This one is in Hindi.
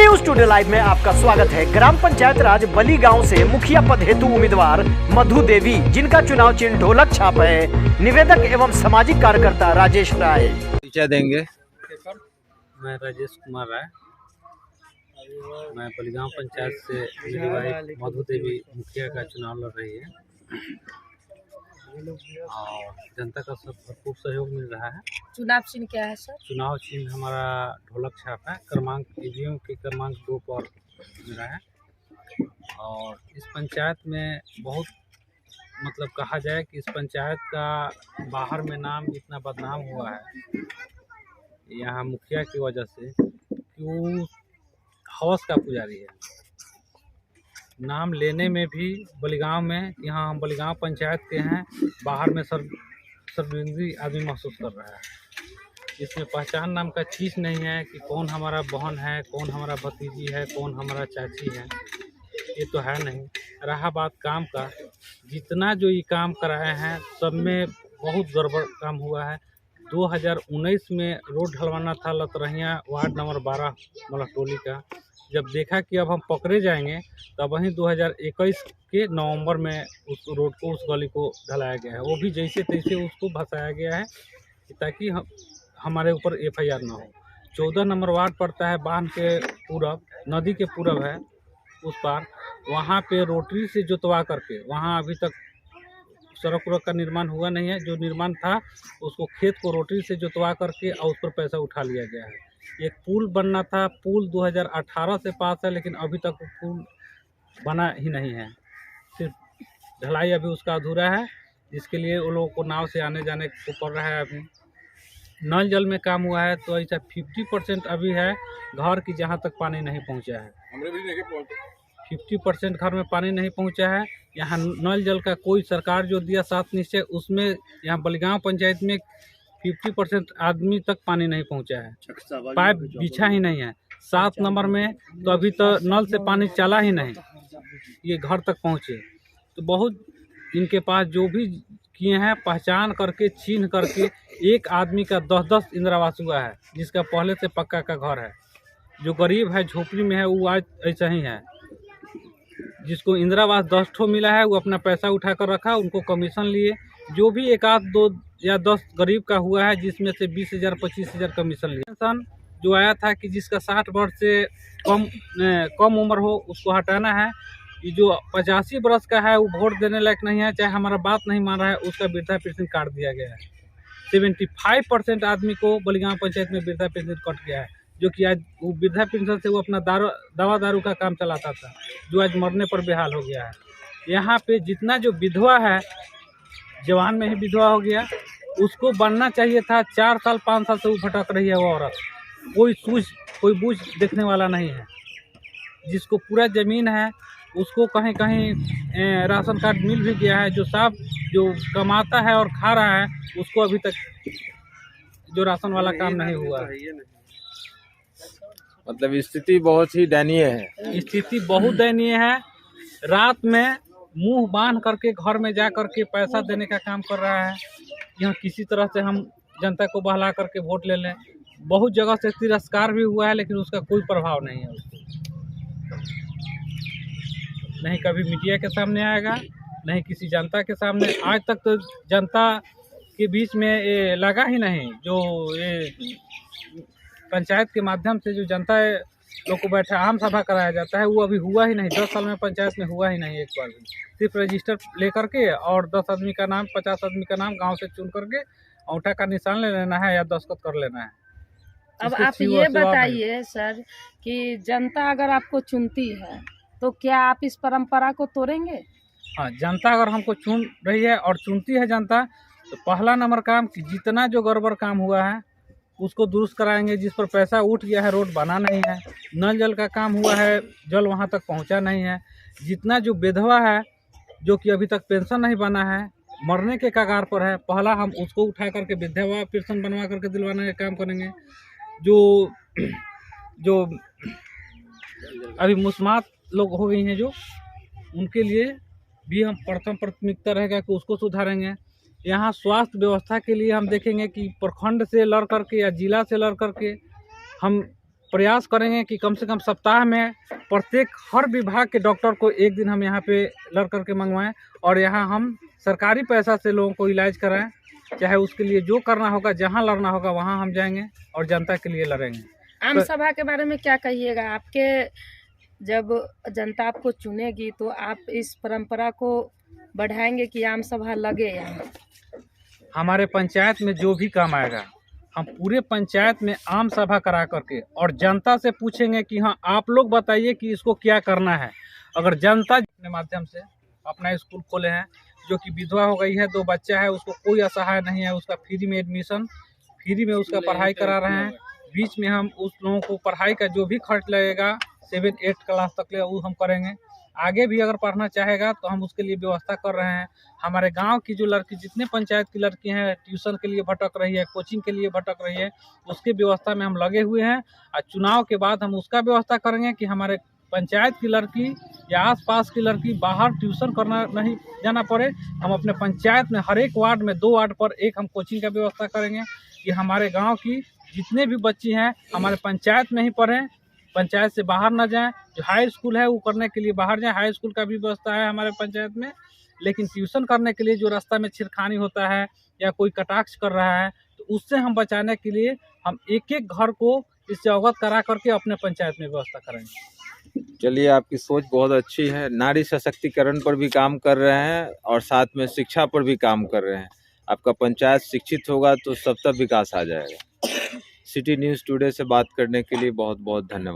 न्यूज स्टूडियो लाइव में आपका स्वागत है। ग्राम पंचायत राज बली गांव से मुखिया पद हेतु उम्मीदवार मधु देवी, जिनका चुनाव चिन्ह ढोलक छाप है। निवेदक एवं सामाजिक कार्यकर्ता राजेश राय परिचय देंगे। मैं राजेश कुमार राय, मैं बलीगांव पंचायत से मेरी वाइफ मधु देवी मुखिया का चुनाव लड़ रही है और जनता का सब भरपूर सहयोग मिल रहा है। चुनाव चिन्ह क्या है सर? चुनाव चिन्ह हमारा ढोलक छाप है। क्रमांक ईवीएम के क्रमांक 2 पर मिला है और इस पंचायत में बहुत कहा जाए कि इस पंचायत का बाहर में नाम इतना बदनाम हुआ है यहाँ मुखिया की वजह से कि वो हवस का पुजारी है। नाम लेने में भी बलीगांव में, यहाँ हम बलीगांव पंचायत के हैं, बाहर में सर्विंदी आदमी महसूस कर रहा है। इसमें पहचान नाम का चीज़ नहीं है कि कौन हमारा बहन है, कौन हमारा भतीजी है, कौन हमारा चाची है, ये तो है नहीं। रहा बात काम का, जितना जो ये काम कराए हैं सब में बहुत गड़बड़ काम हुआ है। 2019 में रोड ढलवाना था लतरहिया वार्ड नंबर 12 मलहटोली का। जब देखा कि अब हम पकड़े जाएंगे तब वहीं 2021 के नवंबर में उस रोड को, उस गली को ढलाया गया है। वो भी जैसे तैसे उसको भसाया गया है ताकि हमारे ऊपर एफआईआर ना हो। 14 नंबर वार्ड पड़ता है बांध के पूरब, नदी के पूरब है उस पार। वहाँ पे रोटरी से जोतवा करके, वहाँ अभी तक सड़क उड़क का निर्माण हुआ नहीं है। जो निर्माण था उसको खेत को रोटरी से जोतवा करके और उस पर पैसा उठा लिया गया है। एक पुल बनना था, पुल 2018 से पास है लेकिन अभी तक पुल बना ही नहीं है। सिर्फ ढलाई अभी उसका अधूरा है, जिसके लिए वो लोगों को नाव से आने जाने को पड़ रहा है। अभी नल जल में काम हुआ है तो ऐसा 50% अभी है घर की जहाँ तक पानी नहीं पहुँचा है। 50% घर में पानी नहीं पहुँचा है। यहाँ नल जल का कोई सरकार जो दिया 7 निश्चय, उसमें यहाँ बलीगांव पंचायत में 50% आदमी तक पानी नहीं पहुँचा है। पाइप बिछा ही नहीं है। 7 नंबर में तो अभी तो नल से पानी चला ही नहीं, ये घर तक पहुँचे। तो बहुत इनके पास जो भी किए हैं पहचान करके, चिन्ह करके, एक आदमी का 10-10 इंदिरावास हुआ है जिसका पहले से पक्का का घर है। जो गरीब है, झोपड़ी में है, वो आज ऐसा ही है। जिसको इंदिरावास 10 ठो मिला है वो अपना पैसा उठा कर रखा, उनको कमीशन लिए। जो भी 1 आध 2 या 10 गरीब का हुआ है जिसमें से 20,000 25,000 कमीशन लिए। पेंशन जो आया था कि जिसका 60 वर्ष से कम उम्र हो उसको हटाना है। ये जो 85 वर्ष का है वो वोट देने लायक नहीं है, चाहे हमारा बात नहीं मान रहा है, उसका वृद्धा पेंशन काट दिया गया है। 75% आदमी को बलीगांव पंचायत में वृद्धा पेंशन कट गया है, जो कि आज वो वृद्धा पेंशन से वो अपना दवा दारू का काम चलाता था, जो आज मरने पर बेहाल हो गया है। यहाँ पे जितना जो विधवा है, जवान में ही विधवा हो गया, उसको बनना चाहिए था। 4 साल 5 साल से वो भटक रही है वो औरत। कोई बूझ देखने वाला नहीं है। जिसको पूरा ज़मीन है उसको कहीं कहीं राशन कार्ड मिल भी गया है। जो साहब जो कमाता है और खा रहा है उसको अभी तक जो राशन वाला काम नहीं हुआ है। मतलब स्थिति बहुत ही दयनीय है। स्थिति बहुत दयनीय है। रात में मुंह बांध करके घर में जा करके पैसा देने का काम कर रहा है। यहाँ किसी तरह से हम जनता को बहला करके वोट ले लें। बहुत जगह से तिरस्कार भी हुआ है लेकिन उसका कोई प्रभाव नहीं है। उसको नहीं कभी मीडिया के सामने आएगा, नहीं किसी जनता के सामने। आज तक तो जनता के बीच में ये लगा ही नहीं। जो ये पंचायत के माध्यम से जो जनता लोग को बैठा आम सभा कराया जाता है वो अभी हुआ ही नहीं। 10 साल में पंचायत में हुआ ही नहीं एक बार भी। सिर्फ रजिस्टर लेकर के और 10 आदमी का नाम, 50 आदमी का नाम गांव से चुन करके अंगूठा का निशान ले लेना है या दस्तखत कर लेना है। अब आप ये बताइए सर कि जनता अगर आपको चुनती है तो क्या आप इस परंपरा को तोड़ेंगे? हाँ, जनता अगर हमको चुन रही है और चुनती है जनता, तो पहला नंबर काम कि जितना जो गड़बड़ काम हुआ है उसको दुरुस्त कराएंगे। जिस पर पैसा उठ गया है, रोड बना नहीं है, नल जल का काम हुआ है, जल वहाँ तक पहुँचा नहीं है। जितना जो विधवा है जो कि अभी तक पेंशन नहीं बना है, मरने के कगार पर है, पहला हम उसको उठा करके विधवा पेंशन बनवा करके दिलवाने का काम करेंगे। जो अभी मुस्मात लोग हो गई हैं जो, उनके लिए भी हम प्रथम प्राथमिकता रहेगा कि उसको सुधारेंगे। यहाँ स्वास्थ्य व्यवस्था के लिए हम देखेंगे कि प्रखंड से लड़ करके या जिला से लड़ करके हम प्रयास करेंगे कि कम से कम सप्ताह में प्रत्येक हर विभाग के डॉक्टर को एक दिन हम यहाँ पे लड़ करके मंगवाएं और यहाँ हम सरकारी पैसा से लोगों को इलाज कराएं। चाहे उसके लिए जो करना होगा, जहाँ लड़ना होगा वहाँ हम जाएंगे और जनता के लिए लड़ेंगे। आम सभा के बारे में क्या कहिएगा? आपके जब जनता आपको चुनेगी तो आप इस परंपरा को बढ़ाएंगे कि आम सभा लगे यहाँ? हमारे पंचायत में जो भी काम आएगा हम पूरे पंचायत में आम सभा करा करके और जनता से पूछेंगे कि हाँ आप लोग बताइए कि इसको क्या करना है। अगर जनता अपने माध्यम से अपना स्कूल खोले हैं, जो कि विधवा हो गई है, 2 बच्चा है, उसको कोई असहाय नहीं है, उसका फ्री में एडमिशन, फ्री में उसका पढ़ाई करा रहे हैं। बीच में हम उस लोगों को पढ़ाई का जो भी खर्च लगेगा 7-8 क्लास तक ले वो हम करेंगे। आगे भी अगर पढ़ना चाहेगा तो हम उसके लिए व्यवस्था कर रहे हैं। हमारे गांव की जो लड़की, जितने पंचायत की लड़की हैं, ट्यूशन के लिए भटक रही है, कोचिंग के लिए भटक रही है, उसके व्यवस्था में हम लगे हुए हैं। और चुनाव के बाद हम उसका व्यवस्था करेंगे कि हमारे पंचायत की लड़की या आसपास की लड़की बाहर ट्यूशन करना नहीं जाना पड़े। हम अपने पंचायत में हर एक वार्ड में 2 वार्ड पर एक हम कोचिंग का व्यवस्था करेंगे कि हमारे गाँव की जितने भी बच्ची हैं हमारे पंचायत में ही पढ़ें, पंचायत से बाहर ना जाएं। जो हाई स्कूल है वो करने के लिए बाहर जाएं, हाई स्कूल का भी व्यवस्था है हमारे पंचायत में। लेकिन ट्यूशन करने के लिए जो रास्ता में छेड़खानी होता है या कोई कटाक्ष कर रहा है तो उससे हम बचाने के लिए हम एक घर को इससे अवगत करा करके अपने पंचायत में व्यवस्था करेंगे। चलिए, आपकी सोच बहुत अच्छी है। नारी सशक्तिकरण पर भी काम कर रहे हैं और साथ में शिक्षा पर भी काम कर रहे हैं। आपका पंचायत शिक्षित होगा तो सब तक विकास आ जाएगा। सिटी न्यूज़ टुडे से बात करने के लिए बहुत बहुत धन्यवाद।